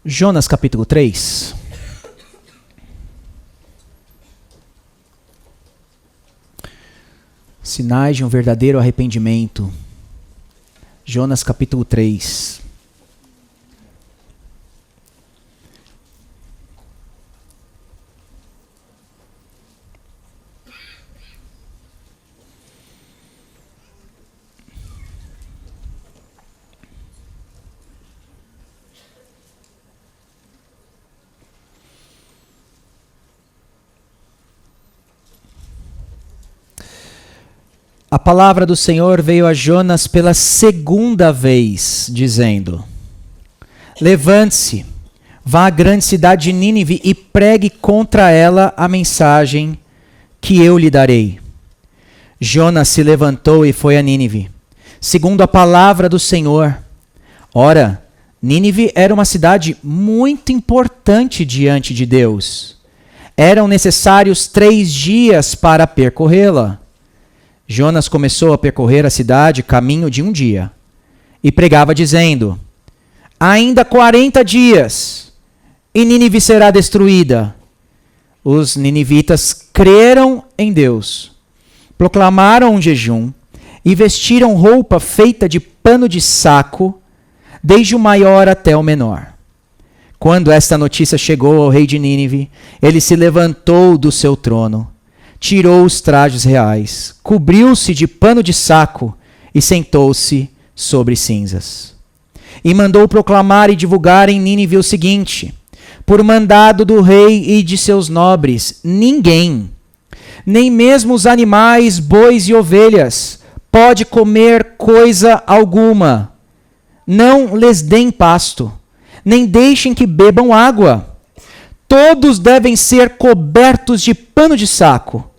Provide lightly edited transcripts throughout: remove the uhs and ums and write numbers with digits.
Jonas capítulo 3. Sinais de um verdadeiro arrependimento. Jonas capítulo 3. A palavra do Senhor veio a Jonas pela segunda vez, dizendo: Levante-se, vá à grande cidade de Nínive e pregue contra ela a mensagem que eu lhe darei. Jonas se levantou e foi a Nínive, segundo a palavra do Senhor. Ora, Nínive era uma cidade muito importante diante de Deus. Eram necessários 3 dias para percorrê-la. Jonas começou a percorrer a cidade caminho de 1 dia e pregava dizendo: Ainda 40 dias e Nínive será destruída. Os ninivitas creram em Deus, proclamaram um jejum e vestiram roupa feita de pano de saco, desde o maior até o menor. Quando esta notícia chegou ao rei de Nínive, ele se levantou do seu trono, tirou os trajes reais, cobriu-se de pano de saco e sentou-se sobre cinzas. E mandou proclamar e divulgar em Nínive o seguinte: por mandado do rei e de seus nobres, ninguém, nem mesmo os animais, bois e ovelhas, pode comer coisa alguma. Não lhes deem pasto, nem deixem que bebam água. Todos devem ser cobertos de pano de saco,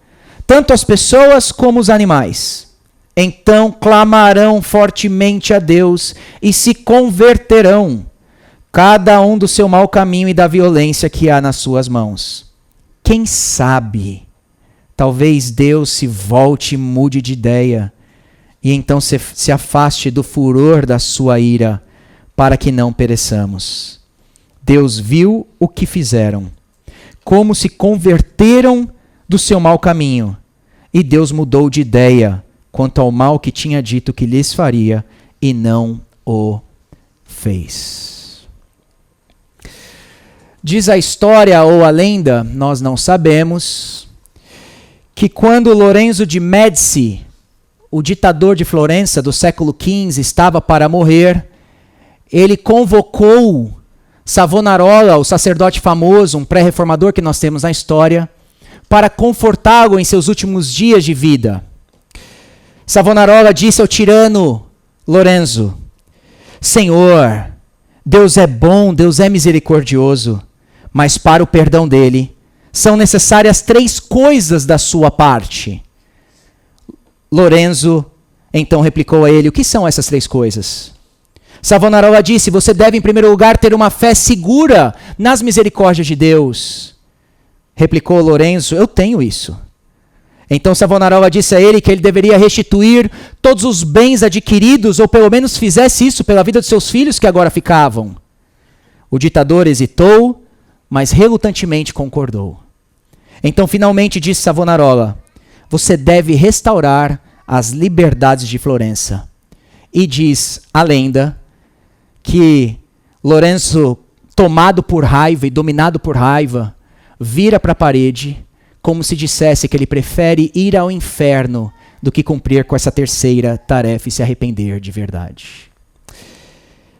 tanto as pessoas como os animais. Então clamarão fortemente a Deus e se converterão, cada um do seu mau caminho e da violência que há nas suas mãos. Quem sabe, talvez Deus se volte e mude de ideia, e então se afaste do furor da sua ira, para que não pereçamos. Deus viu o que fizeram, como se converteram do seu mau caminho, e Deus mudou de ideia quanto ao mal que tinha dito que lhes faria, e não o fez. Diz a história ou a lenda, nós não sabemos, que quando Lorenzo de Médici, o ditador de Florença do século XV, estava para morrer, ele convocou Savonarola, o sacerdote famoso, um pré-reformador que nós temos na história, para confortá-lo em seus últimos dias de vida. Savonarola disse ao tirano Lorenzo: Senhor, Deus é bom, Deus é misericordioso, mas para o perdão dele são necessárias 3 coisas da sua parte. Lorenzo então replicou a ele: o que são essas 3 coisas? Savonarola disse: você deve em primeiro lugar ter uma fé segura nas misericórdias de Deus. Replicou Lorenzo: eu tenho isso. Então Savonarola disse a ele que ele deveria restituir todos os bens adquiridos, ou pelo menos fizesse isso pela vida dos seus filhos que agora ficavam. O ditador hesitou, mas relutantemente concordou. Então finalmente disse Savonarola: você deve restaurar as liberdades de Florença. E diz a lenda que Lorenzo, tomado por raiva e dominado por raiva, vira para a parede, como se dissesse que ele prefere ir ao inferno do que cumprir com essa terceira tarefa e se arrepender de verdade.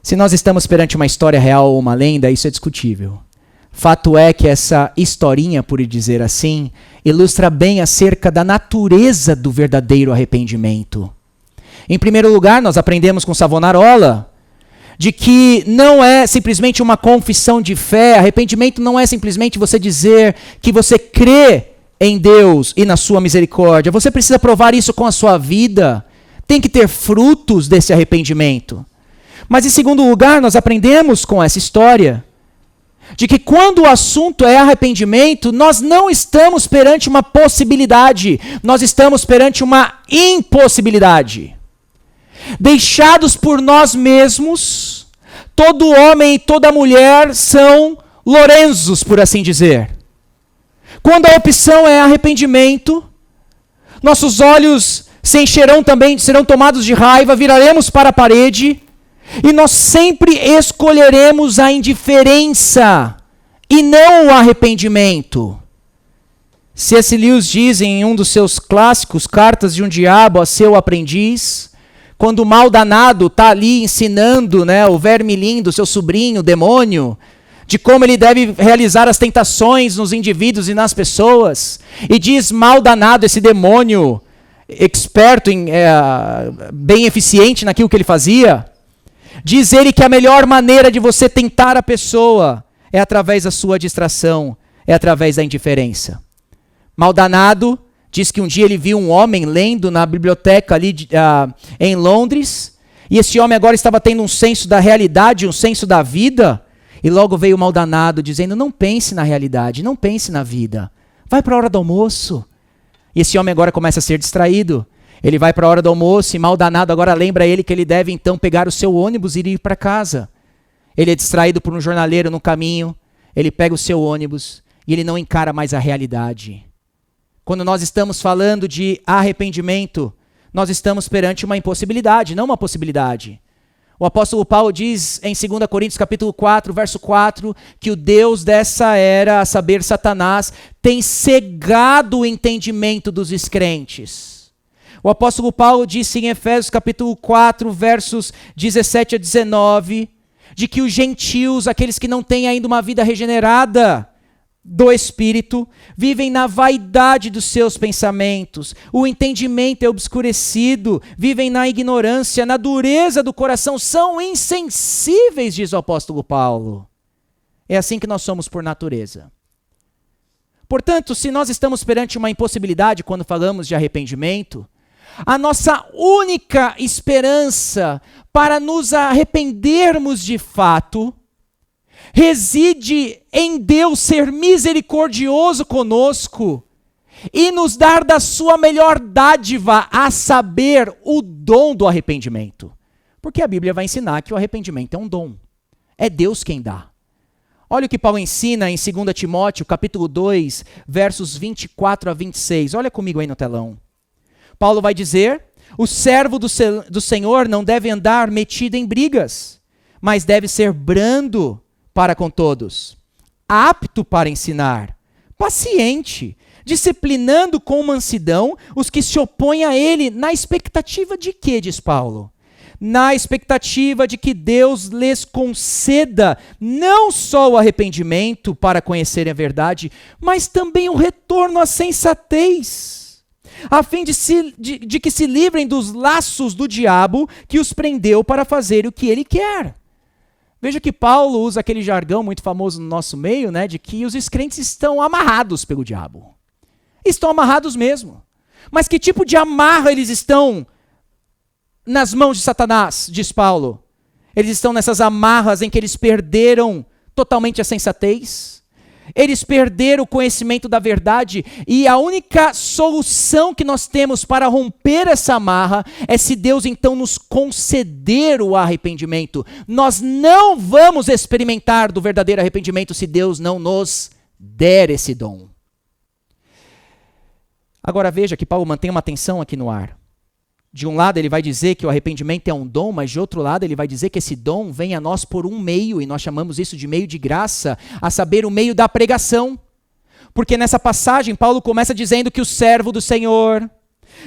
Se nós estamos perante uma história real ou uma lenda, isso é discutível. Fato é que essa historinha, por dizer assim, ilustra bem acerca da natureza do verdadeiro arrependimento. Em primeiro lugar, nós aprendemos com Savonarola de que não é simplesmente uma confissão de fé. Arrependimento não é simplesmente você dizer que você crê em Deus e na sua misericórdia. Você precisa provar isso com a sua vida. Tem que ter frutos desse arrependimento. Mas em segundo lugar, nós aprendemos com essa história de que quando o assunto é arrependimento, nós não estamos perante uma possibilidade, nós estamos perante uma impossibilidade. Deixados por nós mesmos, todo homem e toda mulher são Lorenzos, por assim dizer. Quando a opção é arrependimento, nossos olhos se encherão também, serão tomados de raiva, viraremos para a parede, e nós sempre escolheremos a indiferença e não o arrependimento. C.S. Lewis diz em um dos seus clássicos, Cartas de um Diabo a seu Aprendiz, quando o mal danado está ali ensinando, né, o verme lindo, seu sobrinho, o demônio, de como ele deve realizar as tentações nos indivíduos e nas pessoas, e diz mal danado, esse demônio, experto, bem eficiente naquilo que ele fazia, diz ele que a melhor maneira de você tentar a pessoa é através da sua distração, é através da indiferença. Mal danado diz que um dia ele viu um homem lendo na biblioteca ali em Londres, e esse homem agora estava tendo um senso da realidade, um senso da vida, e logo veio o mal danado dizendo, não pense na realidade, não pense na vida, vai para a hora do almoço. E esse homem agora começa a ser distraído, ele vai para a hora do almoço e mal danado agora lembra ele que ele deve então pegar o seu ônibus e ir para casa. Ele é distraído por um jornaleiro no caminho, ele pega o seu ônibus e ele não encara mais a realidade. Quando nós estamos falando de arrependimento, nós estamos perante uma impossibilidade, não uma possibilidade. O apóstolo Paulo diz em 2 Coríntios capítulo 4, verso 4, que o Deus dessa era, a saber, Satanás, tem cegado o entendimento dos descrentes. O apóstolo Paulo disse em Efésios capítulo 4, versos 17 a 19, de que os gentios, aqueles que não têm ainda uma vida regenerada do Espírito, vivem na vaidade dos seus pensamentos, o entendimento é obscurecido, vivem na ignorância, na dureza do coração, são insensíveis, diz o apóstolo Paulo. É assim que nós somos por natureza. Portanto, se nós estamos perante uma impossibilidade quando falamos de arrependimento, a nossa única esperança para nos arrependermos de fato reside em Deus ser misericordioso conosco e nos dar da sua melhor dádiva, a saber, o dom do arrependimento. Porque a Bíblia vai ensinar que o arrependimento é um dom. É Deus quem dá. Olha o que Paulo ensina em 2 Timóteo, capítulo 2, versos 24 a 26. Olha comigo aí no telão. Paulo vai dizer, o servo do Senhor não deve andar metido em brigas, mas deve ser brando para com todos, apto para ensinar, paciente, disciplinando com mansidão os que se opõem a ele, na expectativa de quê, diz Paulo? Na expectativa de que Deus lhes conceda não só o arrependimento para conhecerem a verdade, mas também o retorno à sensatez, a fim de que se livrem dos laços do diabo que os prendeu para fazer o que ele quer. Veja que Paulo usa aquele jargão muito famoso no nosso meio, né, de que os descrentes estão amarrados pelo diabo. Estão amarrados mesmo. Mas que tipo de amarra eles estão nas mãos de Satanás, diz Paulo? Eles estão nessas amarras em que eles perderam totalmente a sensatez, eles perderam o conhecimento da verdade, e a única solução que nós temos para romper essa amarra é se Deus então nos conceder o arrependimento. Nós não vamos experimentar do verdadeiro arrependimento se Deus não nos der esse dom. Agora veja que Paulo mantém uma tensão aqui no ar. De um lado ele vai dizer que o arrependimento é um dom, mas de outro lado ele vai dizer que esse dom vem a nós por um meio, e nós chamamos isso de meio de graça, a saber, o meio da pregação. Porque nessa passagem Paulo começa dizendo que o servo do Senhor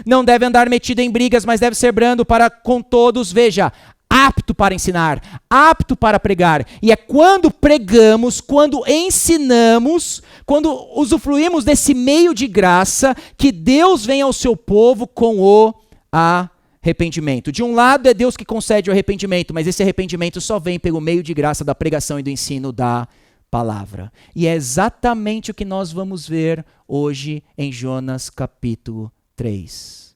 não deve andar metido em brigas, mas deve ser brando para com todos, veja, apto para ensinar, apto para pregar. E é quando pregamos, quando ensinamos, quando usufruímos desse meio de graça, que Deus vem ao seu povo com o arrependimento. De um lado é Deus que concede o arrependimento, mas esse arrependimento só vem pelo meio de graça da pregação e do ensino da palavra. E é exatamente o que nós vamos ver hoje em Jonas capítulo 3.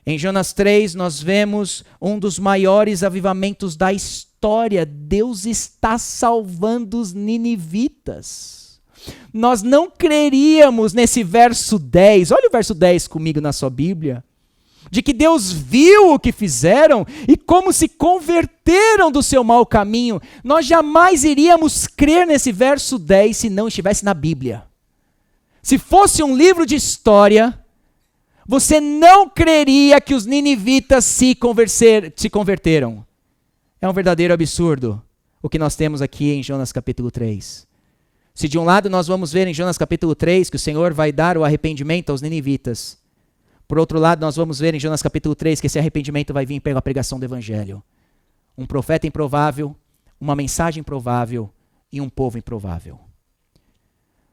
Em Jonas 3 nós vemos um dos maiores avivamentos da história. Deus está salvando os ninivitas. Nós não creríamos nesse verso 10. Olha o verso 10 comigo na sua Bíblia. de que Deus viu o que fizeram e como se converteram do seu mau caminho, nós jamais iríamos crer nesse verso 10 se não estivesse na Bíblia. Se fosse um livro de história, você não creria que os ninivitas se converteram. É um verdadeiro absurdo o que nós temos aqui em Jonas capítulo 3. Se de um lado nós vamos ver em Jonas capítulo 3 que o Senhor vai dar o arrependimento aos ninivitas, por outro lado nós vamos ver em Jonas capítulo 3 que esse arrependimento vai vir pela pregação do evangelho. Um profeta improvável, uma mensagem improvável e um povo improvável.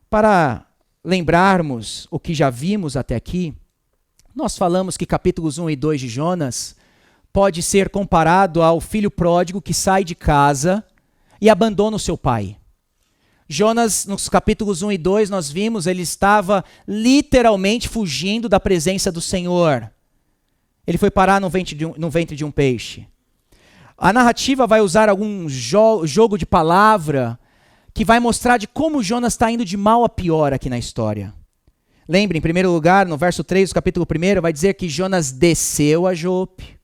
Para lembrarmos o que já vimos até aqui, nós falamos que capítulos 1 e 2 de Jonas pode ser comparado ao filho pródigo que sai de casa e abandona o seu pai. Jonas, nos capítulos 1 e 2, nós vimos, ele estava literalmente fugindo da presença do Senhor. Ele foi parar no ventre de um peixe. A narrativa vai usar algum jogo de palavra que vai mostrar de como Jonas está indo de mal a pior aqui na história. Lembre, em primeiro lugar, no verso 3 do capítulo 1, vai dizer que Jonas desceu a Jope.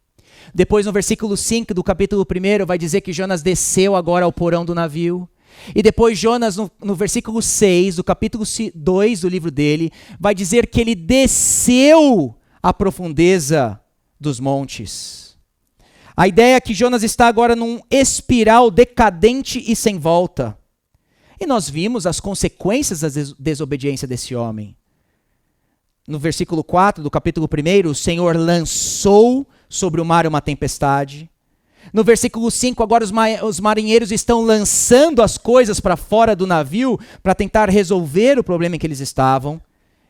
Depois, no versículo 5 do capítulo 1, vai dizer que Jonas desceu agora ao porão do navio. E depois Jonas, no versículo 6 do capítulo 2 do livro dele, vai dizer que ele desceu à profundeza dos montes. A ideia é que Jonas está agora num espiral decadente e sem volta. E nós vimos as consequências da desobediência desse homem. No versículo 4 do capítulo 1, o Senhor lançou sobre o mar uma tempestade. No versículo 5, agora os marinheiros estão lançando as coisas para fora do navio para tentar resolver o problema em que eles estavam.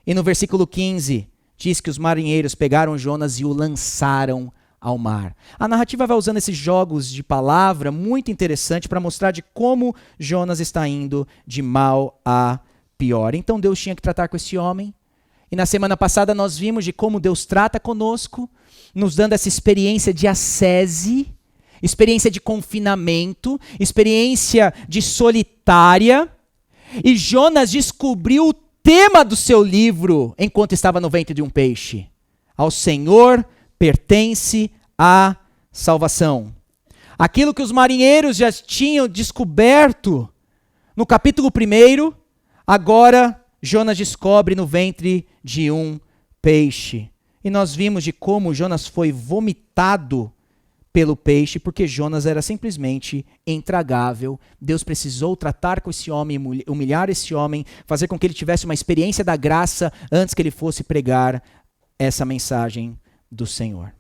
E no versículo 15, diz que os marinheiros pegaram Jonas e o lançaram ao mar. A narrativa vai usando esses jogos de palavra muito interessante para mostrar de como Jonas está indo de mal a pior. Então Deus tinha que tratar com esse homem. E na semana passada nós vimos de como Deus trata conosco, nos dando essa experiência de ascese, experiência de confinamento, experiência de solitária. E Jonas descobriu o tema do seu livro enquanto estava no ventre de um peixe. Ao Senhor pertence a salvação. Aquilo que os marinheiros já tinham descoberto no capítulo 1, agora Jonas descobre no ventre de um peixe. E nós vimos de como Jonas foi vomitado pelo peixe, porque Jonas era simplesmente intragável. Deus precisou tratar com esse homem, humilhar esse homem, fazer com que ele tivesse uma experiência da graça antes que ele fosse pregar essa mensagem do Senhor.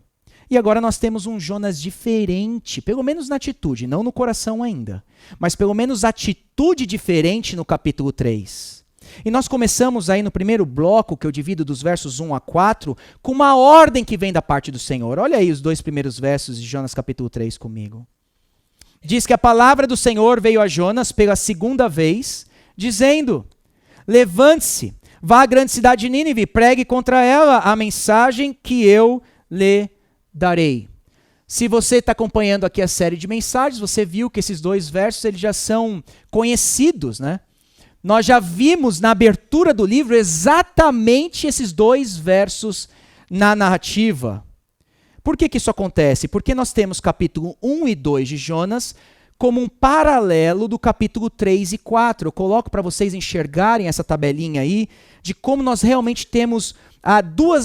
E agora nós temos um Jonas diferente, pelo menos na atitude, não no coração ainda, mas pelo menos atitude diferente no capítulo 3. E nós começamos aí no primeiro bloco, que eu divido dos versos 1 a 4, com uma ordem que vem da parte do Senhor. Olha aí os 2 primeiros versos de Jonas capítulo 3 comigo. Diz que a palavra do Senhor veio a Jonas pela segunda vez, dizendo: levante-se, vá à grande cidade de Nínive, pregue contra ela a mensagem que eu lhe darei. Se você está acompanhando aqui a série de mensagens, você viu que esses 2 versos eles já são conhecidos, né? Nós já vimos na abertura do livro exatamente esses 2 versos na narrativa. Por que isso acontece? Porque nós temos capítulo 1 e 2 de Jonas como um paralelo do capítulo 3 e 4. Eu coloco para vocês enxergarem essa tabelinha aí de como nós realmente temos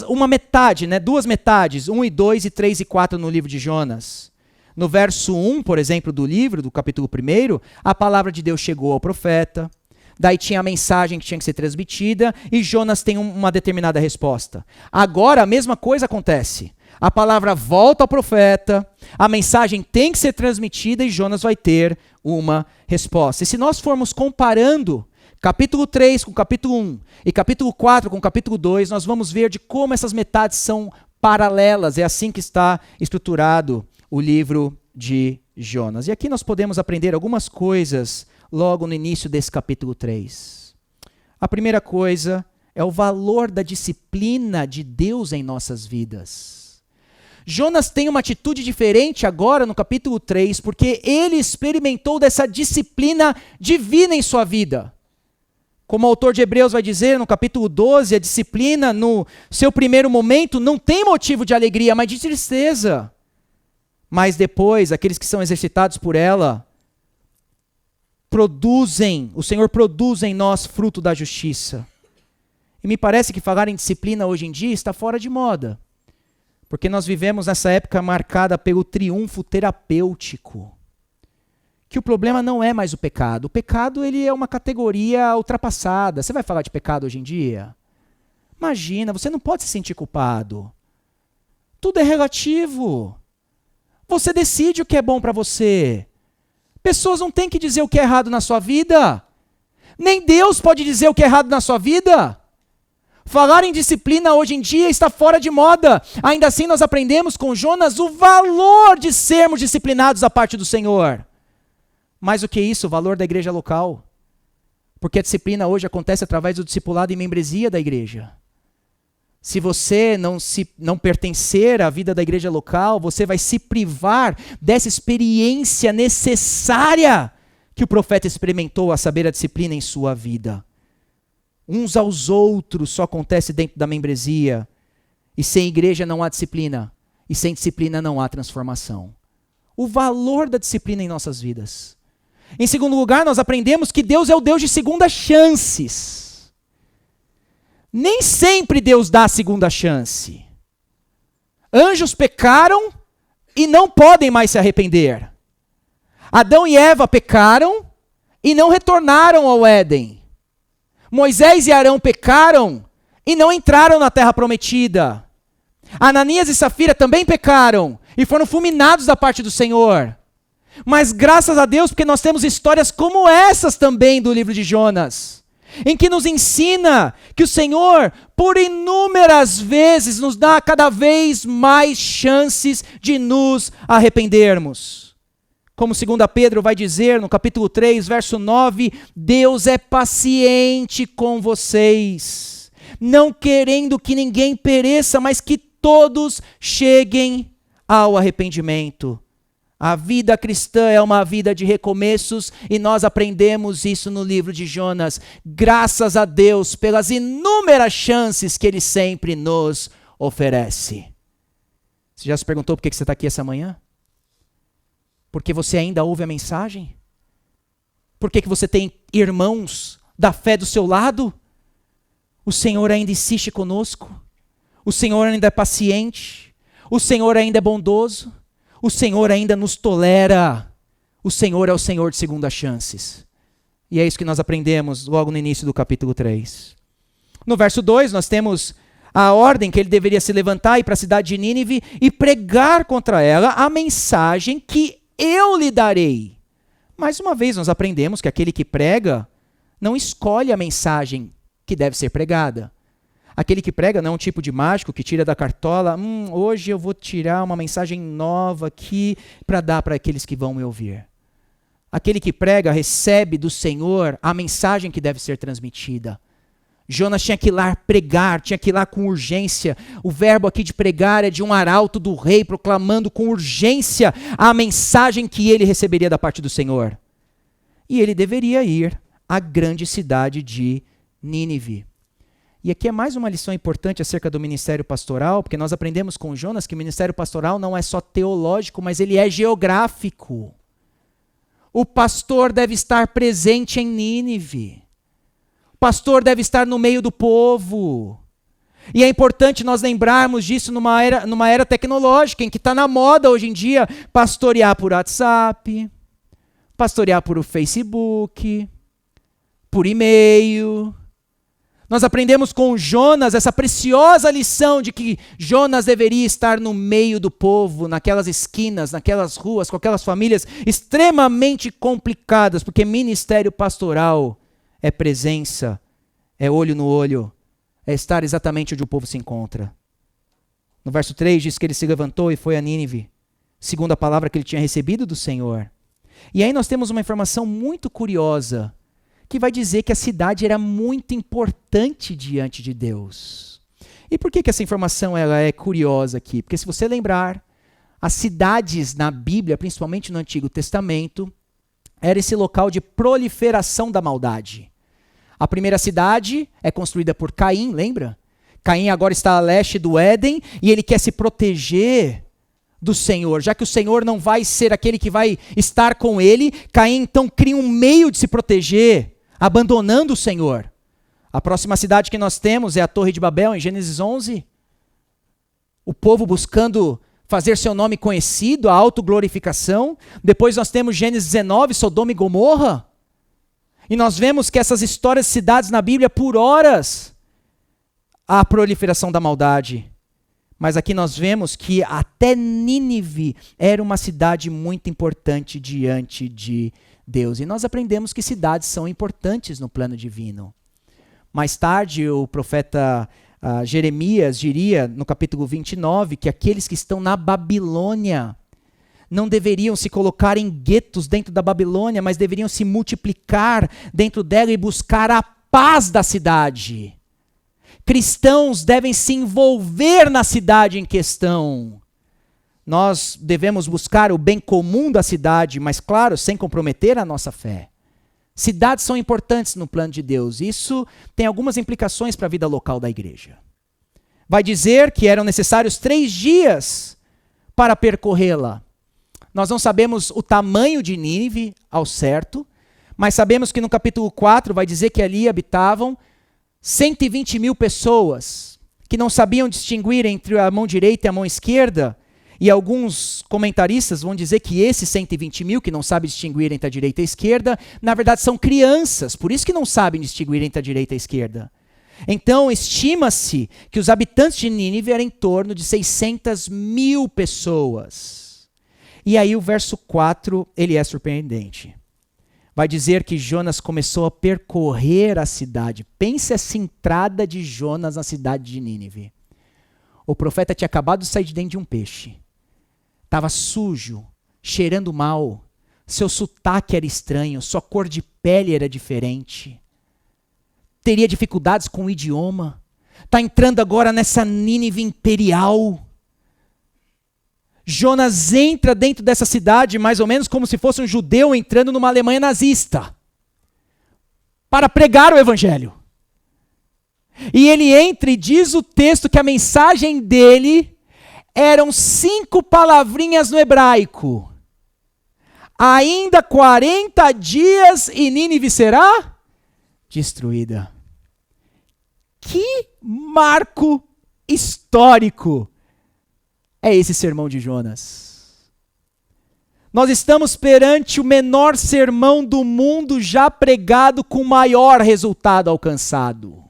uma metade, né? 2 metades, 1 e 2 e 3 e 4 no livro de Jonas. No verso 1, por exemplo, do livro, do capítulo 1, a palavra de Deus chegou ao profeta. Daí tinha a mensagem que tinha que ser transmitida e Jonas tem uma determinada resposta. Agora a mesma coisa acontece. A palavra volta ao profeta, a mensagem tem que ser transmitida e Jonas vai ter uma resposta. E se nós formos comparando capítulo 3 com capítulo 1 e capítulo 4 com capítulo 2, nós vamos ver de como essas metades são paralelas. É assim que está estruturado o livro de Jonas. E aqui nós podemos aprender algumas coisas logo no início desse capítulo 3. A primeira coisa é o valor da disciplina de Deus em nossas vidas. Jonas tem uma atitude diferente agora no capítulo 3, porque ele experimentou dessa disciplina divina em sua vida. Como o autor de Hebreus vai dizer no capítulo 12, a disciplina no seu primeiro momento não tem motivo de alegria, mas de tristeza. Mas depois, aqueles que são exercitados por ela, o Senhor produz em nós fruto da justiça. E me parece que falar em disciplina hoje em dia está fora de moda. Porque nós vivemos nessa época marcada pelo triunfo terapêutico. Que o problema não é mais o pecado. O pecado ele é uma categoria ultrapassada. Você vai falar de pecado hoje em dia? Imagina, você não pode se sentir culpado. Tudo é relativo. Você decide o que é bom para você. Pessoas não têm que dizer o que é errado na sua vida. Nem Deus pode dizer o que é errado na sua vida. Falar em disciplina hoje em dia está fora de moda. Ainda assim nós aprendemos com Jonas o valor de sermos disciplinados da parte do Senhor. Mais do que isso, o valor da igreja local. Porque a disciplina hoje acontece através do discipulado e membresia da igreja. Se você não pertencer à vida da igreja local, você vai se privar dessa experiência necessária que o profeta experimentou, a saber, a disciplina em sua vida. Uns aos outros só acontece dentro da membresia. E sem igreja não há disciplina. E sem disciplina não há transformação. O valor da disciplina em nossas vidas. Em segundo lugar, nós aprendemos que Deus é o Deus de segundas chances. Nem sempre Deus dá a segunda chance. Anjos pecaram e não podem mais se arrepender. Adão e Eva pecaram e não retornaram ao Éden. Moisés e Arão pecaram e não entraram na terra prometida. Ananias e Safira também pecaram e foram fulminados da parte do Senhor. Mas graças a Deus, porque nós temos histórias como essas também do livro de Jonas, em que nos ensina que o Senhor, por inúmeras vezes, nos dá cada vez mais chances de nos arrependermos. Como 2 Pedro vai dizer no capítulo 3, verso 9, Deus é paciente com vocês, não querendo que ninguém pereça, mas que todos cheguem ao arrependimento. A vida cristã é uma vida de recomeços e nós aprendemos isso no livro de Jonas. Graças a Deus pelas inúmeras chances que Ele sempre nos oferece. Você já se perguntou por que você está aqui essa manhã? Porque você ainda ouve a mensagem? Por que você tem irmãos da fé do seu lado? O Senhor ainda insiste conosco. O Senhor ainda é paciente. O Senhor ainda é bondoso. O Senhor ainda nos tolera. O Senhor é o Senhor de segundas chances. E é isso que nós aprendemos logo no início do capítulo 3. No verso 2, nós temos a ordem que ele deveria se levantar e ir para a cidade de Nínive e pregar contra ela a mensagem que eu lhe darei. Mais uma vez, nós aprendemos que aquele que prega não escolhe a mensagem que deve ser pregada. Aquele que prega não é um tipo de mágico que tira da cartola, hoje eu vou tirar uma mensagem nova aqui para dar para aqueles que vão me ouvir. Aquele que prega recebe do Senhor a mensagem que deve ser transmitida. Jonas tinha que ir lá pregar, tinha que ir lá com urgência. O verbo aqui de pregar é de um arauto do rei, proclamando com urgência a mensagem que ele receberia da parte do Senhor. E ele deveria ir à grande cidade de Nínive. E aqui é mais uma lição importante acerca do ministério pastoral, porque nós aprendemos com Jonas que o ministério pastoral não é só teológico, mas ele é geográfico. O pastor deve estar presente em Nínive. O pastor deve estar no meio do povo. E é importante nós lembrarmos disso numa era tecnológica, em que está na moda hoje em dia pastorear por WhatsApp, pastorear por Facebook, por e-mail. Nós aprendemos com Jonas essa preciosa lição de que Jonas deveria estar no meio do povo, naquelas esquinas, naquelas ruas, com aquelas famílias extremamente complicadas, porque ministério pastoral é presença, é olho no olho, é estar exatamente onde o povo se encontra. No verso 3 diz que ele se levantou e foi a Nínive, segundo a palavra que ele tinha recebido do Senhor. E aí nós temos uma informação muito curiosa, que vai dizer que a cidade era muito importante diante de Deus. E por que essa informação ela é curiosa aqui? Porque se você lembrar, as cidades na Bíblia, principalmente no Antigo Testamento, era esse local de proliferação da maldade. A primeira cidade é construída por Caim, lembra? Caim agora está a leste do Éden e ele quer se proteger do Senhor. Já que o Senhor não vai ser aquele que vai estar com ele, Caim então cria um meio de se proteger, abandonando o Senhor. A próxima cidade que nós temos é a Torre de Babel, em Gênesis 11. O povo buscando fazer seu nome conhecido, a autoglorificação. Depois nós temos Gênesis 19, Sodoma e Gomorra. E nós vemos que essas histórias de cidades na Bíblia, por horas, há a proliferação da maldade. Mas aqui nós vemos que até Nínive era uma cidade muito importante diante de Deus. E nós aprendemos que cidades são importantes no plano divino. Mais tarde, o profeta Jeremias diria, no capítulo 29, que aqueles que estão na Babilônia não deveriam se colocar em guetos dentro da Babilônia, mas deveriam se multiplicar dentro dela e buscar a paz da cidade. Cristãos devem se envolver na cidade em questão. Nós devemos buscar o bem comum da cidade, mas claro, sem comprometer a nossa fé. Cidades são importantes no plano de Deus. Isso tem algumas implicações para a vida local da igreja. Vai dizer que eram necessários 3 dias para percorrê-la. Nós não sabemos o tamanho de Nínive ao certo, mas sabemos que no capítulo 4 vai dizer que ali habitavam 120 mil pessoas, que não sabiam distinguir entre a mão direita e a mão esquerda. E alguns comentaristas vão dizer que esses 120 mil, que não sabem distinguir entre a direita e a esquerda, na verdade são crianças, por isso que não sabem distinguir entre a direita e a esquerda. Então, estima-se que os habitantes de Nínive eram em torno de 600 mil pessoas. E aí o verso 4, ele é surpreendente. Vai dizer que Jonas começou a percorrer a cidade. Pense essa entrada de Jonas na cidade de Nínive. O profeta tinha acabado de sair de dentro de um peixe. Estava sujo, cheirando mal. Seu sotaque era estranho, sua cor de pele era diferente. Teria dificuldades com o idioma. Está entrando agora nessa Nínive imperial. Jonas entra dentro dessa cidade mais ou menos como se fosse um judeu entrando numa Alemanha nazista para pregar o evangelho. E ele entra e diz o texto que a mensagem dele eram 5 palavrinhas no hebraico. Ainda 40 dias e Nínive será destruída. Que marco histórico é esse sermão de Jonas. Nós estamos perante o menor sermão do mundo já pregado com maior resultado alcançado.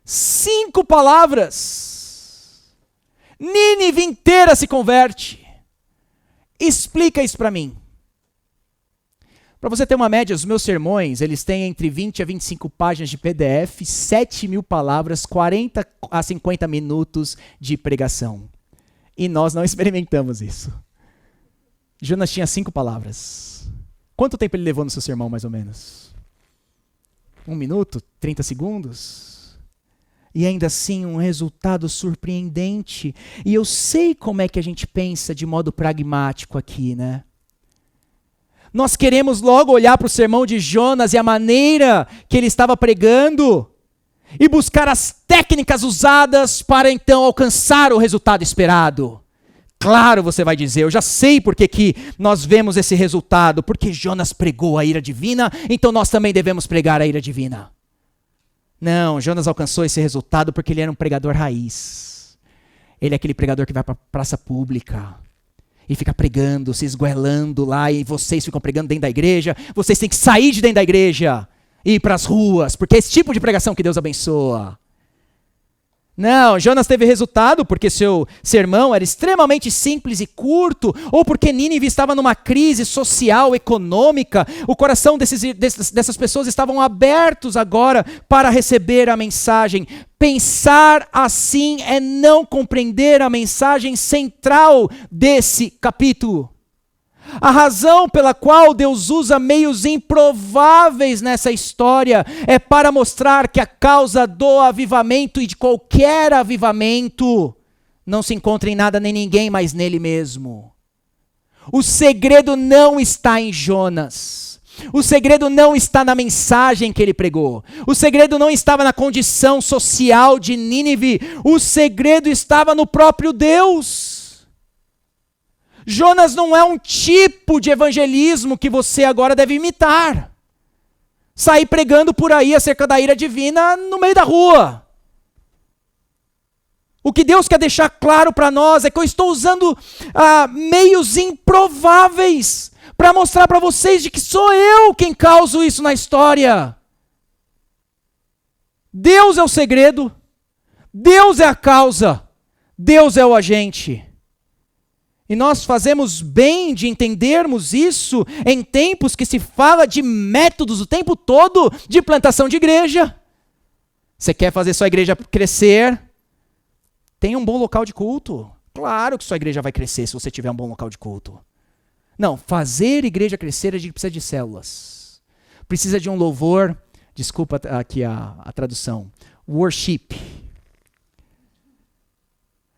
5 palavras. Nínive inteira se converte. Explica isso para mim. Para você ter uma média, os meus sermões, eles têm entre 20 a 25 páginas de PDF, 7.000 palavras, 40 a 50 minutos de pregação. E nós não experimentamos isso. Jonas tinha 5 palavras. Quanto tempo ele levou no seu sermão, mais ou menos? 1 minuto? 30 segundos? E ainda assim, um resultado surpreendente. E eu sei como é que a gente pensa de modo pragmático aqui, né? Nós queremos logo olhar para o sermão de Jonas e a maneira que ele estava pregando e buscar as técnicas usadas para então alcançar o resultado esperado. Claro, você vai dizer, eu já sei por que nós vemos esse resultado, porque Jonas pregou a ira divina, então nós também devemos pregar a ira divina. Não, Jonas alcançou esse resultado porque ele era um pregador raiz. Ele é aquele pregador que vai para a praça pública e fica pregando, se esgoelando lá, e vocês ficam pregando dentro da igreja, vocês têm que sair de dentro da igreja e ir para as ruas, porque é esse tipo de pregação que Deus abençoa. Não, Jonas teve resultado porque seu sermão era extremamente simples e curto, ou porque Nínive estava numa crise social, econômica, o coração dessas pessoas estavam abertos agora para receber a mensagem. Pensar assim é não compreender a mensagem central desse capítulo. A razão pela qual Deus usa meios improváveis nessa história é para mostrar que a causa do avivamento e de qualquer avivamento não se encontra em nada nem ninguém, mas nele mesmo. O segredo não está em Jonas. O segredo não está na mensagem que ele pregou. O segredo não estava na condição social de Nínive. O segredo estava no próprio Deus. Jonas não é um tipo de evangelismo que você agora deve imitar. Sair pregando por aí acerca da ira divina no meio da rua. O que Deus quer deixar claro para nós é que eu estou usando meios improváveis para mostrar para vocês de que sou eu quem causo isso na história. Deus é o segredo, Deus é a causa, Deus é o agente. E nós fazemos bem de entendermos isso em tempos que se fala de métodos o tempo todo de plantação de igreja. Você quer fazer sua igreja crescer? Tenha um bom local de culto. Claro que sua igreja vai crescer se você tiver um bom local de culto. Não, fazer igreja crescer, a gente precisa de células. Precisa de um louvor, desculpa aqui a tradução, worship.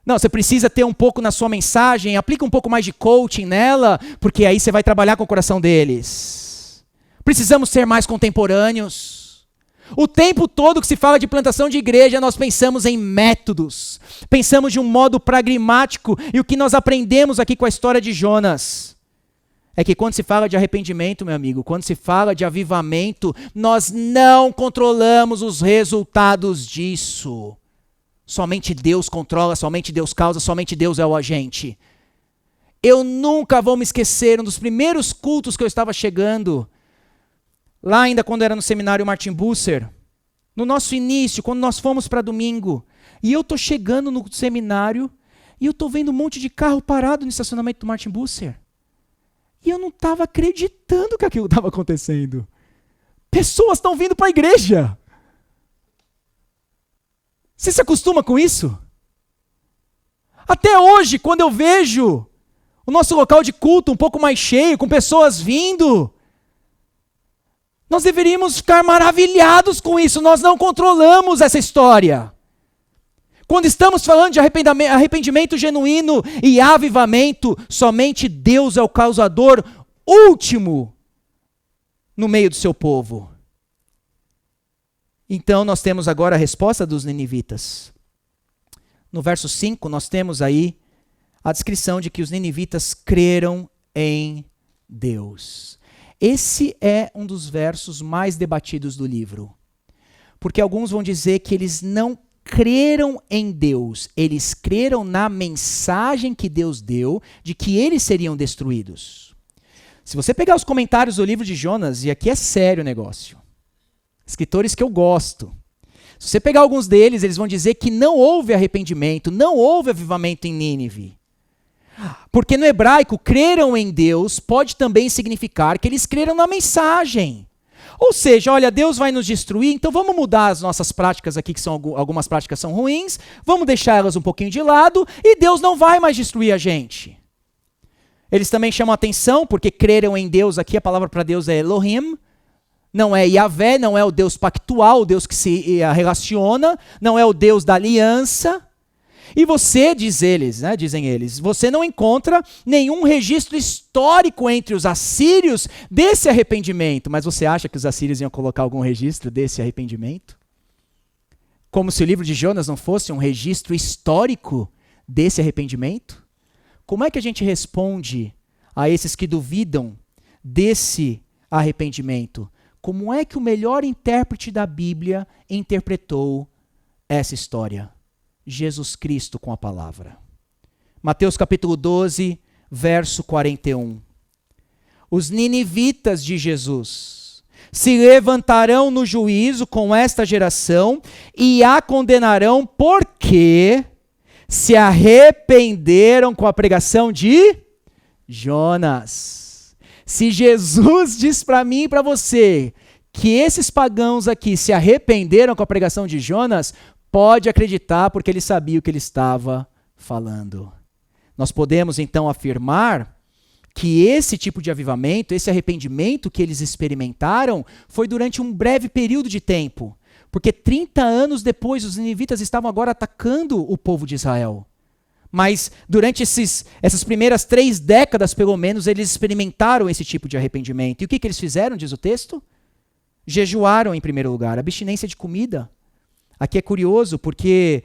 Não, você precisa ter um pouco na sua mensagem, aplica um pouco mais de coaching nela, porque aí você vai trabalhar com o coração deles. Precisamos ser mais contemporâneos. O tempo todo que se fala de plantação de igreja, nós pensamos em métodos. Pensamos de um modo pragmático. E o que nós aprendemos aqui com a história de Jonas é que quando se fala de arrependimento, meu amigo, quando se fala de avivamento, nós não controlamos os resultados disso. Somente Deus controla, somente Deus causa, somente Deus é o agente. Eu nunca vou me esquecer, um dos primeiros cultos que eu estava chegando, lá ainda quando era no seminário Martin Bucer, no nosso início, quando nós fomos para domingo, e eu estou chegando no seminário, e eu estou vendo um monte de carro parado no estacionamento do Martin Bucer. E eu não estava acreditando que aquilo estava acontecendo. Pessoas estão vindo para a igreja. Você se acostuma com isso? Até hoje, quando eu vejo o nosso local de culto um pouco mais cheio, com pessoas vindo, nós deveríamos ficar maravilhados com isso. Nós não controlamos essa história. Quando estamos falando de arrependimento genuíno e avivamento, somente Deus é o causador último no meio do seu povo. Então nós temos agora a resposta dos ninivitas. No verso 5 nós temos aí a descrição de que os ninivitas creram em Deus. Esse é um dos versos mais debatidos do livro. Porque alguns vão dizer que eles não creram em Deus, eles creram na mensagem que Deus deu de que eles seriam destruídos. Se você pegar os comentários do livro de Jonas, e aqui é sério o negócio, escritores que eu gosto, se você pegar alguns deles, eles vão dizer que não houve arrependimento, não houve avivamento em Nínive. Porque no hebraico, creram em Deus pode também significar que eles creram na mensagem. Ou seja, olha, Deus vai nos destruir, então vamos mudar as nossas práticas aqui, que são algumas práticas são ruins, vamos deixar elas um pouquinho de lado, e Deus não vai mais destruir a gente. Eles também chamam a atenção, porque creram em Deus aqui, a palavra para Deus é Elohim, não é Yahvé, não é o Deus pactual, o Deus que se relaciona, não é o Deus da aliança. E você, dizem eles, você não encontra nenhum registro histórico entre os assírios desse arrependimento. Mas você acha que os assírios iam colocar algum registro desse arrependimento? Como se o livro de Jonas não fosse um registro histórico desse arrependimento? Como é que a gente responde a esses que duvidam desse arrependimento? Como é que o melhor intérprete da Bíblia interpretou essa história? Jesus Cristo com a palavra. Mateus capítulo 12, verso 41. Os ninivitas de Jesus se levantarão no juízo com esta geração e a condenarão porque se arrependeram com a pregação de Jonas. Se Jesus diz para mim e para você que esses pagãos aqui se arrependeram com a pregação de Jonas, pode acreditar porque ele sabia o que ele estava falando. Nós podemos então afirmar que esse tipo de avivamento, esse arrependimento que eles experimentaram, foi durante um breve período de tempo. Porque 30 anos depois os ninivitas estavam agora atacando o povo de Israel. Mas durante essas primeiras 3 décadas, pelo menos, eles experimentaram esse tipo de arrependimento. E o que eles fizeram, diz o texto? Jejuaram em primeiro lugar, abstinência de comida. Aqui é curioso porque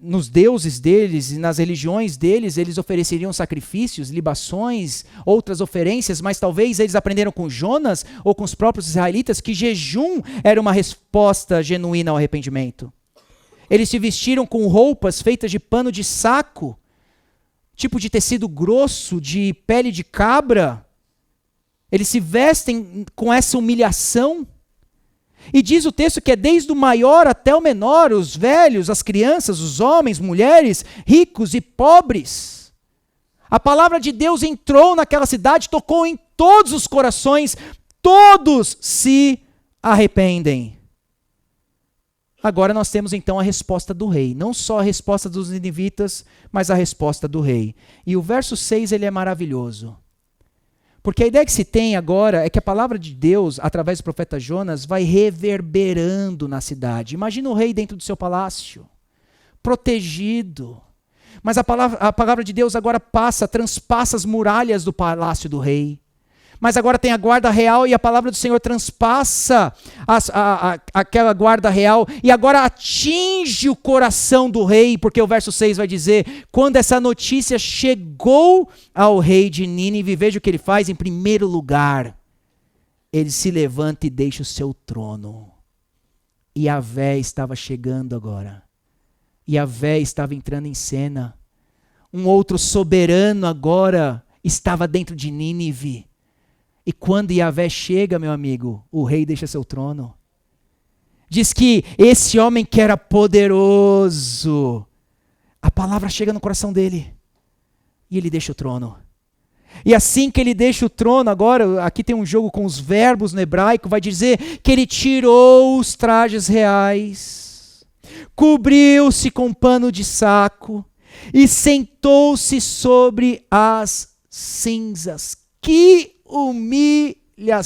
nos deuses deles e nas religiões deles, eles ofereceriam sacrifícios, libações, outras oferências, mas talvez eles aprenderam com Jonas ou com os próprios israelitas que jejum era uma resposta genuína ao arrependimento. Eles se vestiram com roupas feitas de pano de saco, tipo de tecido grosso, de pele de cabra. Eles se vestem com essa humilhação. E diz o texto que é desde o maior até o menor, os velhos, as crianças, os homens, mulheres, ricos e pobres. A palavra de Deus entrou naquela cidade, tocou em todos os corações, todos se arrependem. Agora nós temos então a resposta do rei, não só a resposta dos ninivitas, mas a resposta do rei. E o verso 6 ele é maravilhoso. Porque a ideia que se tem agora é que a palavra de Deus, através do profeta Jonas, vai reverberando na cidade. Imagina o rei dentro do seu palácio, protegido. Mas a palavra de Deus agora transpassa as muralhas do palácio do rei. Mas agora tem a guarda real e a palavra do Senhor transpassa aquela guarda real e agora atinge o coração do rei, porque o verso 6 vai dizer, quando essa notícia chegou ao rei de Nínive, veja o que ele faz em primeiro lugar. Ele se levanta e deixa o seu trono. E Yahvé estava chegando agora. Yahvé estava entrando em cena. Um outro soberano agora estava dentro de Nínive. E quando Yahvé chega, meu amigo, o rei deixa seu trono. Diz que esse homem que era poderoso, a palavra chega no coração dele. E ele deixa o trono. E assim que ele deixa o trono, agora, aqui tem um jogo com os verbos no hebraico, vai dizer que ele tirou os trajes reais, cobriu-se com pano de saco e sentou-se sobre as cinzas. Que humilhação!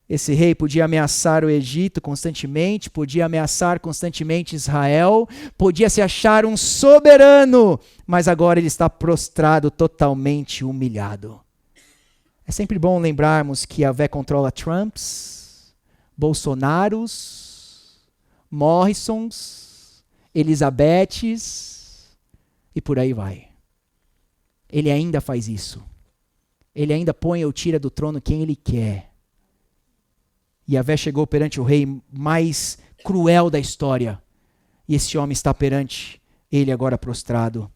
Esse rei podia ameaçar o Egito constantemente, podia ameaçar constantemente Israel, podia se achar um soberano, mas agora ele está prostrado, totalmente humilhado. É sempre bom lembrarmos que Yahvé controla Trumps, Bolsonaros, Morrisons, Elisabetes e por aí vai. Ele ainda faz isso. Ele ainda põe ou tira do trono quem ele quer. Yahvé chegou perante o rei mais cruel da história. E esse homem está perante ele agora prostrado.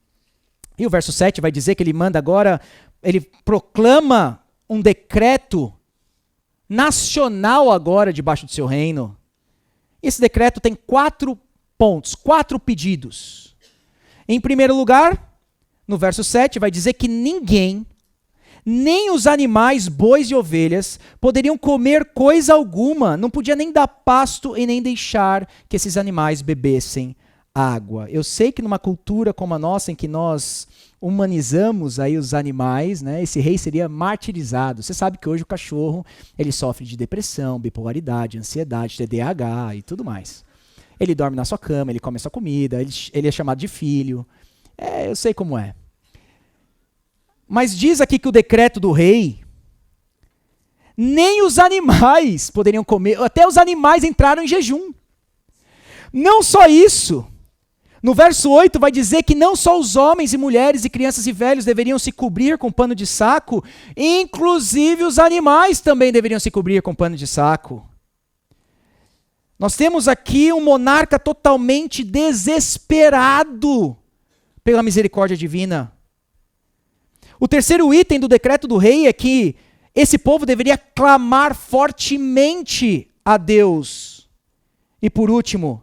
E o verso 7 vai dizer que ele manda agora, ele proclama um decreto nacional agora debaixo do seu reino. Esse decreto tem 4 pontos, 4 pedidos. Em primeiro lugar, no verso 7 vai dizer que ninguém, nem os animais, bois e ovelhas, poderiam comer coisa alguma, não podia nem dar pasto e nem deixar que esses animais bebessem água. Eu sei que numa cultura como a nossa, em que nós humanizamos aí os animais, né, esse rei seria martirizado. Você sabe que hoje o cachorro ele sofre de depressão, bipolaridade, ansiedade, TDAH e tudo mais. Ele dorme na sua cama, ele come a sua comida, ele é chamado de filho. Eu sei como é. Mas diz aqui que o decreto do rei, nem os animais poderiam comer, até os animais entraram em jejum. Não só isso, no verso 8 vai dizer que não só os homens e mulheres e crianças e velhos deveriam se cobrir com pano de saco, inclusive os animais também deveriam se cobrir com pano de saco. Nós temos aqui um monarca totalmente desesperado pela misericórdia divina. O terceiro item do decreto do rei é que esse povo deveria clamar fortemente a Deus. E por último,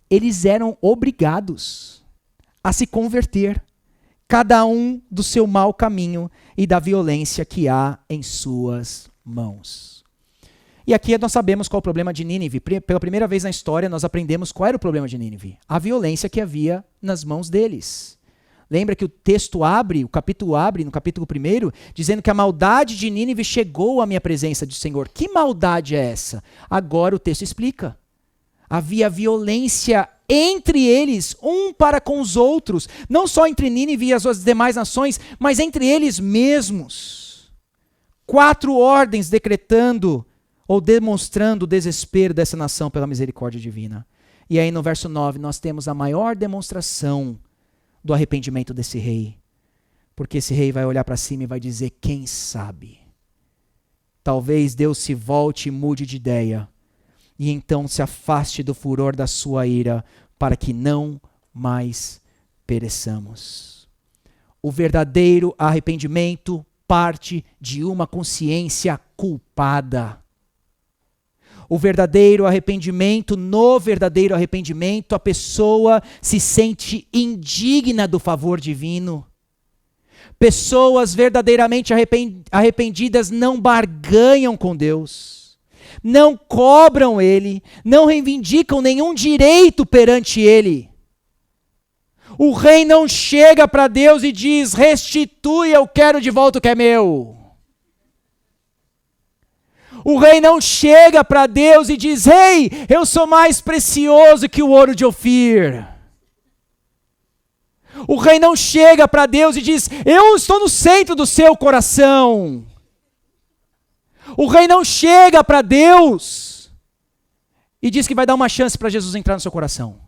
eles eram obrigados a se converter, cada um do seu mau caminho e da violência que há em suas mãos. E aqui nós sabemos qual é o problema de Nínive. Pela primeira vez na história nós aprendemos qual era o problema de Nínive. A violência que havia nas mãos deles. Lembra que o texto abre, o capítulo abre, no capítulo 1, dizendo que a maldade de Nínive chegou à minha presença do Senhor. Que maldade é essa? Agora o texto explica. Havia violência entre eles, um para com os outros, não só entre Nínive e as suas demais nações, mas entre eles mesmos. 4 ordens decretando ou demonstrando o desespero dessa nação pela misericórdia divina. E aí no verso 9 nós temos a maior demonstração do arrependimento desse rei. Porque esse rei vai olhar para cima e vai dizer, quem sabe? Talvez Deus se volte e mude de ideia. E então se afaste do furor da sua ira, para que não mais pereçamos. O verdadeiro arrependimento parte de uma consciência culpada. O verdadeiro arrependimento, no verdadeiro arrependimento, a pessoa se sente indigna do favor divino. Pessoas verdadeiramente arrependidas não barganham com Deus, não cobram Ele, não reivindicam nenhum direito perante Ele. O rei não chega para Deus e diz, restitui, eu quero de volta o que é meu. O rei não chega para Deus e diz, rei, eu sou mais precioso que o ouro de Ofir. O rei não chega para Deus e diz, eu estou no centro do seu coração. O rei não chega para Deus e diz que vai dar uma chance para Jesus entrar no seu coração.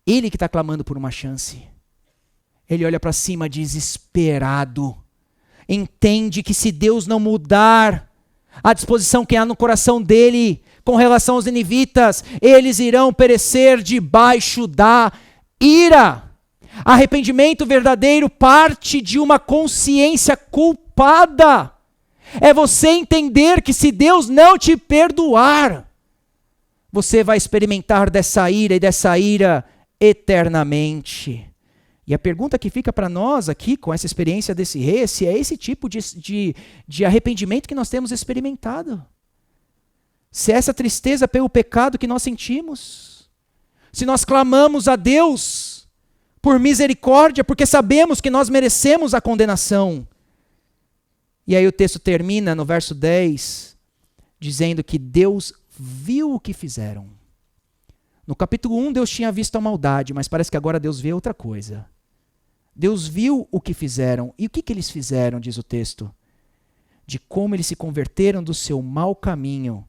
Ele que está clamando por uma chance. Ele olha para cima desesperado. Entende que se Deus não mudar a disposição que há no coração dele com relação aos ninivitas, eles irão perecer debaixo da ira. Arrependimento verdadeiro parte de uma consciência culpada. É você entender que se Deus não te perdoar, você vai experimentar dessa ira e dessa ira eternamente. E a pergunta que fica para nós aqui, com essa experiência desse rei, se é esse tipo de arrependimento que nós temos experimentado. Se é essa tristeza pelo pecado que nós sentimos. Se nós clamamos a Deus por misericórdia, porque sabemos que nós merecemos a condenação. E aí o texto termina no verso 10, dizendo que Deus viu o que fizeram. No capítulo 1, Deus tinha visto a maldade, mas parece que agora Deus vê outra coisa. Deus viu o que fizeram. E o que eles fizeram, diz o texto? De como eles se converteram do seu mau caminho.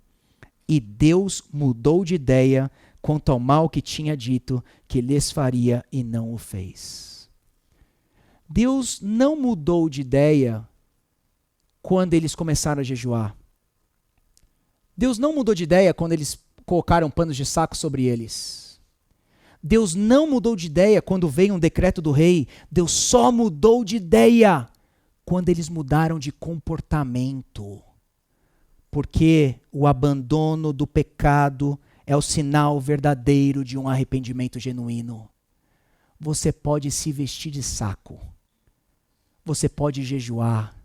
E Deus mudou de ideia quanto ao mal que tinha dito que lhes faria e não o fez. Deus não mudou de ideia quando eles começaram a jejuar. Deus não mudou de ideia quando eles colocaram panos de saco sobre eles. Deus não mudou de ideia quando veio um decreto do rei. Deus só mudou de ideia quando eles mudaram de comportamento. Porque o abandono do pecado é o sinal verdadeiro de um arrependimento genuíno. Você pode se vestir de saco. Você pode jejuar.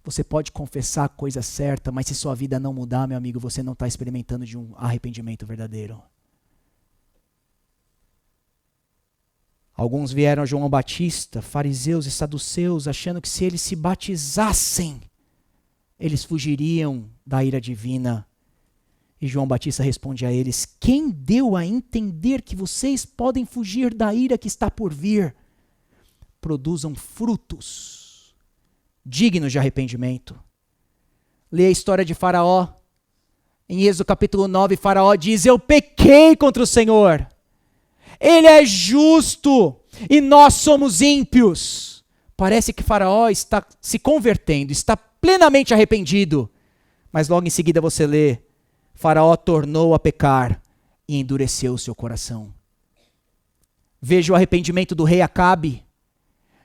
Você pode confessar a coisa certa, mas se sua vida não mudar, meu amigo, você não está experimentando de um arrependimento verdadeiro. Alguns vieram a João Batista, fariseus e saduceus, achando que se eles se batizassem, eles fugiriam da ira divina. E João Batista responde a eles, quem deu a entender que vocês podem fugir da ira que está por vir? Produzam frutos dignos de arrependimento. Lê a história de Faraó. Em Êxodo capítulo 9, Faraó diz, eu pequei contra o Senhor. Ele é justo e nós somos ímpios. Parece que Faraó está se convertendo, está plenamente arrependido. Mas logo em seguida você lê, Faraó tornou a pecar e endureceu o seu coração. Veja o arrependimento do rei Acabe.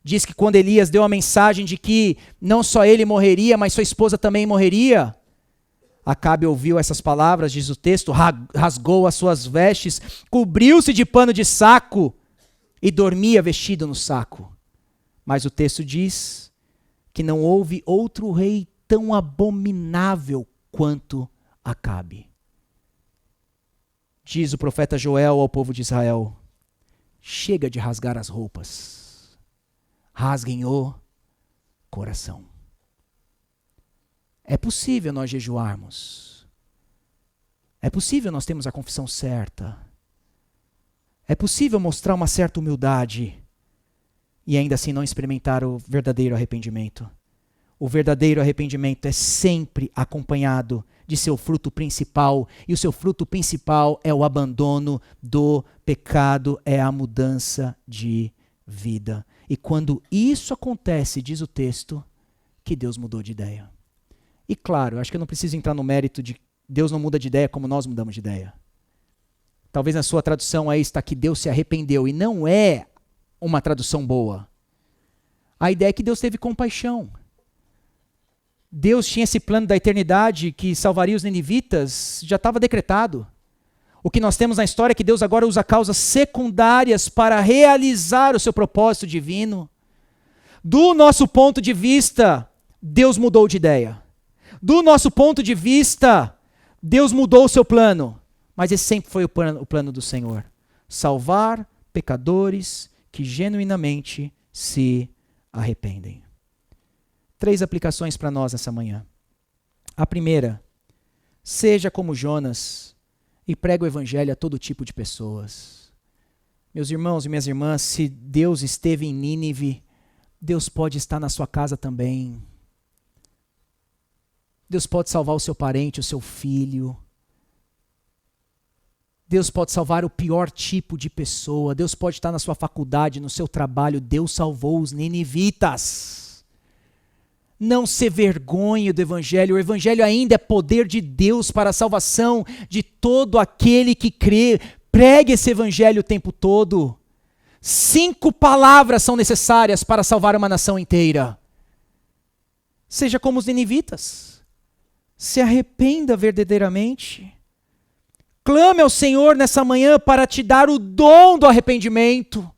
Diz que quando Elias deu a mensagem de que não só ele morreria, mas sua esposa também morreria, Acabe ouviu essas palavras, diz o texto, rasgou as suas vestes, cobriu-se de pano de saco e dormia vestido no saco. Mas o texto diz que não houve outro rei tão abominável quanto Acabe. Diz o profeta Joel ao povo de Israel, chega de rasgar as roupas. Rasguem o coração. É possível nós jejuarmos. É possível nós termos a confissão certa. É possível mostrar uma certa humildade e ainda assim não experimentar o verdadeiro arrependimento. O verdadeiro arrependimento é sempre acompanhado de seu fruto principal, e o seu fruto principal é o abandono do pecado, é a mudança de vida. E quando isso acontece, diz o texto, que Deus mudou de ideia. E claro, acho que eu não preciso entrar no mérito de Deus não muda de ideia como nós mudamos de ideia. Talvez na sua tradução aí está que Deus se arrependeu, e não é uma tradução boa. A ideia é que Deus teve compaixão. Deus tinha esse plano da eternidade que salvaria os ninivitas, já estava decretado. O que nós temos na história é que Deus agora usa causas secundárias para realizar o seu propósito divino. Do nosso ponto de vista, Deus mudou de ideia. Do nosso ponto de vista, Deus mudou o seu plano. Mas esse sempre foi o plano do Senhor. Salvar pecadores que genuinamente se arrependem. 3 aplicações para nós nessa manhã. A primeira, seja como Jonas e prega o evangelho a todo tipo de pessoas. Meus irmãos e minhas irmãs, se Deus esteve em Nínive, Deus pode estar na sua casa também. Deus pode salvar o seu parente, o seu filho. Deus pode salvar o pior tipo de pessoa. Deus pode estar na sua faculdade, no seu trabalho. Deus salvou os ninivitas. Não se vergonhe do Evangelho. O Evangelho ainda é poder de Deus para a salvação de todo aquele que crê. Pregue esse Evangelho o tempo todo. 5 palavras são necessárias para salvar uma nação inteira. Seja como os ninivitas. Se arrependa verdadeiramente. Clame ao Senhor nessa manhã para te dar o dom do arrependimento.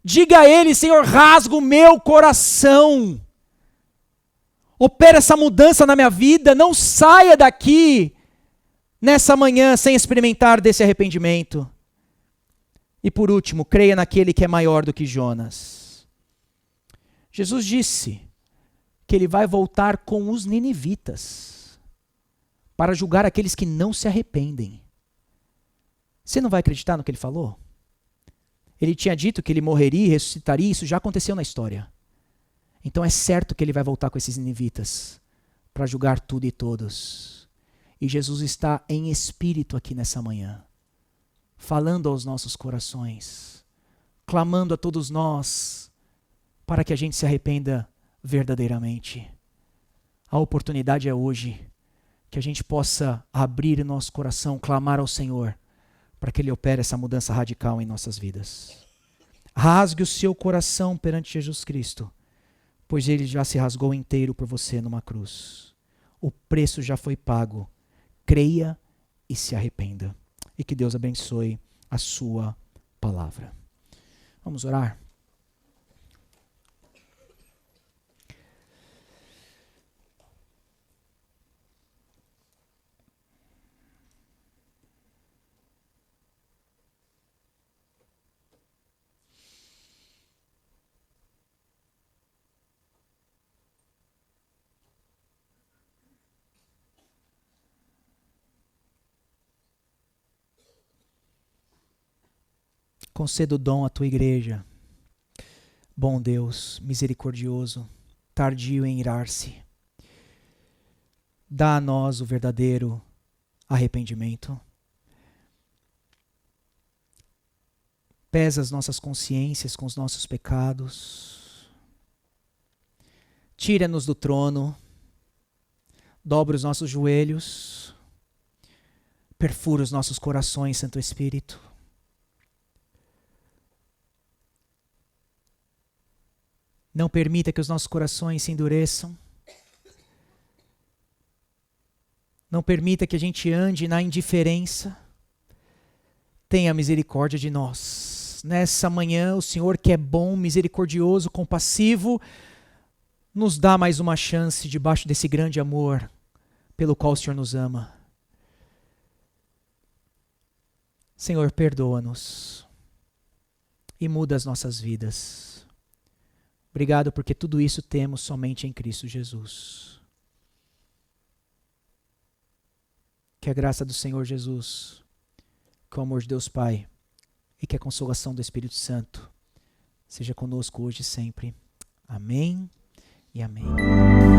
Diga a Ele, Senhor, rasga o meu coração. Opera essa mudança na minha vida. Não saia daqui nessa manhã sem experimentar desse arrependimento. E por último, creia naquele que é maior do que Jonas. Jesus disse que Ele vai voltar com os ninivitas para julgar aqueles que não se arrependem. Você não vai acreditar no que Ele falou? Ele tinha dito que Ele morreria e ressuscitaria, isso já aconteceu na história. Então é certo que Ele vai voltar com esses ninivitas para julgar tudo e todos. E Jesus está em espírito aqui nessa manhã, falando aos nossos corações, clamando a todos nós para que a gente se arrependa verdadeiramente. A oportunidade é hoje, que a gente possa abrir nosso coração, clamar ao Senhor, para que Ele opere essa mudança radical em nossas vidas. Rasgue o seu coração perante Jesus Cristo, pois Ele já se rasgou inteiro por você numa cruz. O preço já foi pago. Creia e se arrependa. E que Deus abençoe a sua palavra. Vamos orar? Conceda o dom à tua igreja. Bom Deus, misericordioso, tardio em irar-se. Dá a nós o verdadeiro arrependimento. Pesa as nossas consciências com os nossos pecados. Tira-nos do trono. Dobra os nossos joelhos. Perfura os nossos corações, Santo Espírito. Não permita que os nossos corações se endureçam. Não permita que a gente ande na indiferença. Tenha misericórdia de nós. Nessa manhã, o Senhor, que é bom, misericordioso, compassivo, nos dá mais uma chance debaixo desse grande amor pelo qual o Senhor nos ama. Senhor, perdoa-nos e muda as nossas vidas. Obrigado porque tudo isso temos somente em Cristo Jesus. Que a graça do Senhor Jesus, que o amor de Deus Pai, e que a consolação do Espírito Santo seja conosco hoje e sempre. Amém e amém.